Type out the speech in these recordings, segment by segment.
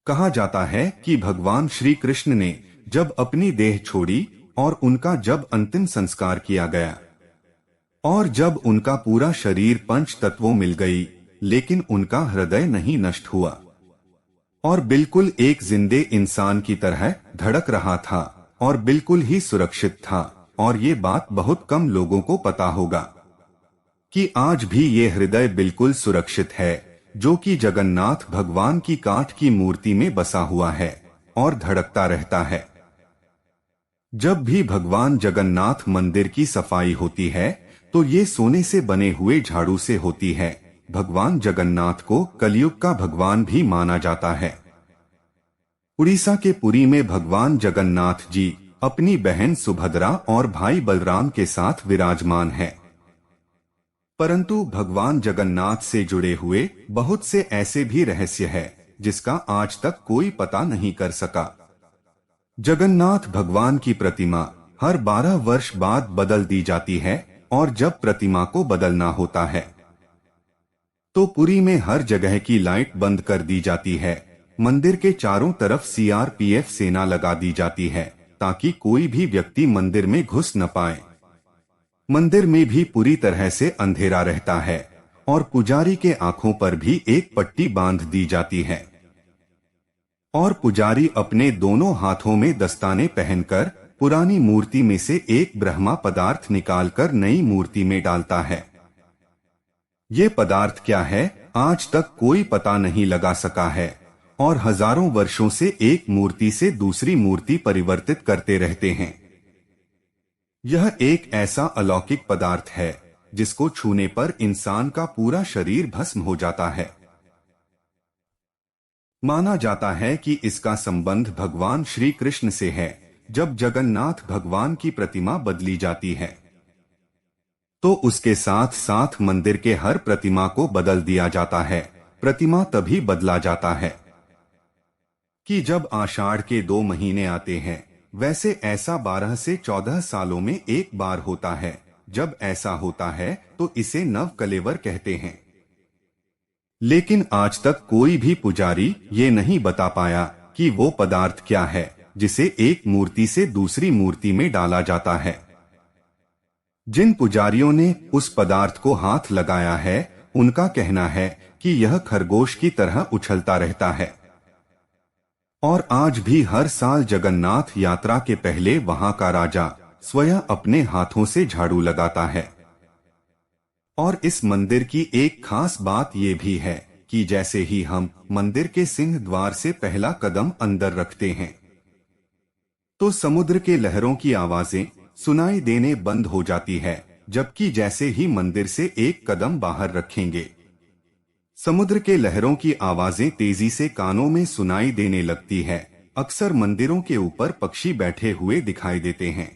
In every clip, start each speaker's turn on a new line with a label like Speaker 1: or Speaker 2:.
Speaker 1: कहा जाता है कि भगवान श्री कृष्ण ने जब अपनी देह छोड़ी और उनका जब अंतिम संस्कार किया गया और जब उनका पूरा शरीर पंच तत्वों मिल गई, लेकिन उनका हृदय नहीं नष्ट हुआ और बिल्कुल एक जिंदे इंसान की तरह धड़क रहा था और बिल्कुल ही सुरक्षित था। और ये बात बहुत कम लोगों को पता होगा कि आज भी ये हृदय बिल्कुल सुरक्षित है, जो कि जगन्नाथ भगवान की काठ की मूर्ति में बसा हुआ है और धड़कता रहता है। जब भी भगवान जगन्नाथ मंदिर की सफाई होती है तो ये सोने से बने हुए झाड़ू से होती है। भगवान जगन्नाथ को कलयुग का भगवान भी माना जाता है। उड़ीसा के पुरी में भगवान जगन्नाथ जी अपनी बहन सुभद्रा और भाई बलराम के साथ विराजमान है। परंतु भगवान जगन्नाथ से जुड़े हुए बहुत से ऐसे भी रहस्य है जिसका आज तक कोई पता नहीं कर सका। जगन्नाथ भगवान की प्रतिमा हर 12 वर्ष बाद बदल दी जाती है और जब प्रतिमा को बदलना होता है तो पुरी में हर जगह की लाइट बंद कर दी जाती है। मंदिर के चारों तरफ सीआरपीएफ सेना लगा दी जाती है ताकि कोई भी व्यक्ति मंदिर में घुस न पाए। मंदिर में भी पूरी तरह से अंधेरा रहता है और पुजारी के आंखों पर भी एक पट्टी बांध दी जाती है और पुजारी अपने दोनों हाथों में दस्ताने पहनकर पुरानी मूर्ति में से एक ब्रह्मा पदार्थ निकालकर नई मूर्ति में डालता है। ये पदार्थ क्या है आज तक कोई पता नहीं लगा सका है और हजारों वर्षों से एक मूर्ति से दूसरी मूर्ति परिवर्तित करते रहते हैं। यह एक ऐसा अलौकिक पदार्थ है जिसको छूने पर इंसान का पूरा शरीर भस्म हो जाता है। माना जाता है कि इसका संबंध भगवान श्री कृष्ण से है। जब जगन्नाथ भगवान की प्रतिमा बदली जाती है तो उसके साथ साथ मंदिर के हर प्रतिमा को बदल दिया जाता है। प्रतिमा तभी बदला जाता है कि जब आषाढ़ के 2 महीने आते हैं। वैसे ऐसा 12 से 14 सालों में एक बार होता है। जब ऐसा होता है तो इसे नव कलेवर कहते हैं। लेकिन आज तक कोई भी पुजारी ये नहीं बता पाया कि वो पदार्थ क्या है जिसे एक मूर्ति से दूसरी मूर्ति में डाला जाता है। जिन पुजारियों ने उस पदार्थ को हाथ लगाया है उनका कहना है कि यह खरगोश की तरह उछलता रहता है और आज भी हर साल जगन्नाथ यात्रा के पहले वहां का राजा स्वयं अपने हाथों से झाड़ू लगाता है। और इस मंदिर की एक खास बात ये भी है कि जैसे ही हम मंदिर के सिंह द्वार से पहला कदम अंदर रखते हैं तो समुद्र के लहरों की आवाजें सुनाई देने बंद हो जाती है, जबकि जैसे ही मंदिर से एक कदम बाहर रखेंगे समुद्र के लहरों की आवाजें तेजी से कानों में सुनाई देने लगती है। अक्सर मंदिरों के ऊपर पक्षी बैठे हुए दिखाई देते हैं,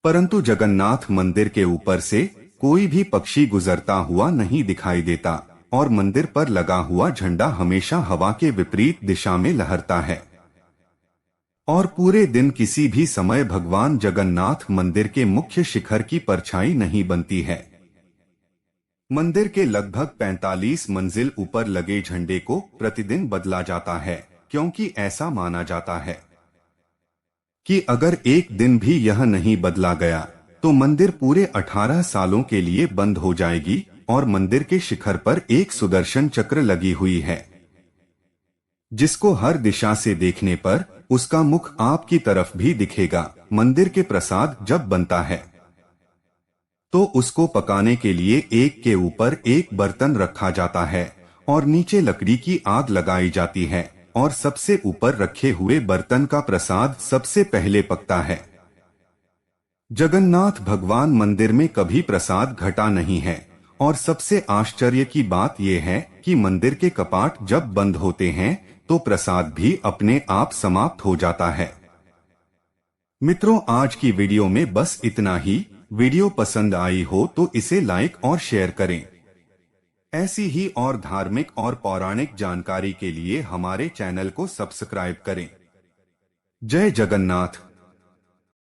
Speaker 1: परंतु जगन्नाथ मंदिर के ऊपर से कोई भी पक्षी गुजरता हुआ नहीं दिखाई देता और मंदिर पर लगा हुआ झंडा हमेशा हवा के विपरीत दिशा में लहरता है। और पूरे दिन किसी भी समय भगवान जगन्नाथ मंदिर के मुख्य शिखर की परछाई नहीं बनती है। मंदिर के लगभग 45 मंजिल ऊपर लगे झंडे को प्रतिदिन बदला जाता है, क्योंकि ऐसा माना जाता है कि अगर एक दिन भी यह नहीं बदला गया तो मंदिर पूरे 18 सालों के लिए बंद हो जाएगी। और मंदिर के शिखर पर एक सुदर्शन चक्र लगी हुई है जिसको हर दिशा से देखने पर उसका मुख आपकी तरफ भी दिखेगा। मंदिर के प्रसाद जब बनता है तो उसको पकाने के लिए एक के ऊपर एक बर्तन रखा जाता है और नीचे लकड़ी की आग लगाई जाती है और सबसे ऊपर रखे हुए बर्तन का प्रसाद सबसे पहले पकता है। जगन्नाथ भगवान मंदिर में कभी प्रसाद घटा नहीं है और सबसे आश्चर्य की बात यह है कि मंदिर के कपाट जब बंद होते हैं तो प्रसाद भी अपने आप समाप्त हो जाता है। मित्रों, आज की वीडियो में बस इतना ही। वीडियो पसंद आई हो तो इसे लाइक और शेयर करें। ऐसी ही और धार्मिक और पौराणिक जानकारी के लिए हमारे चैनल को सब्सक्राइब करें। जय जगन्नाथ।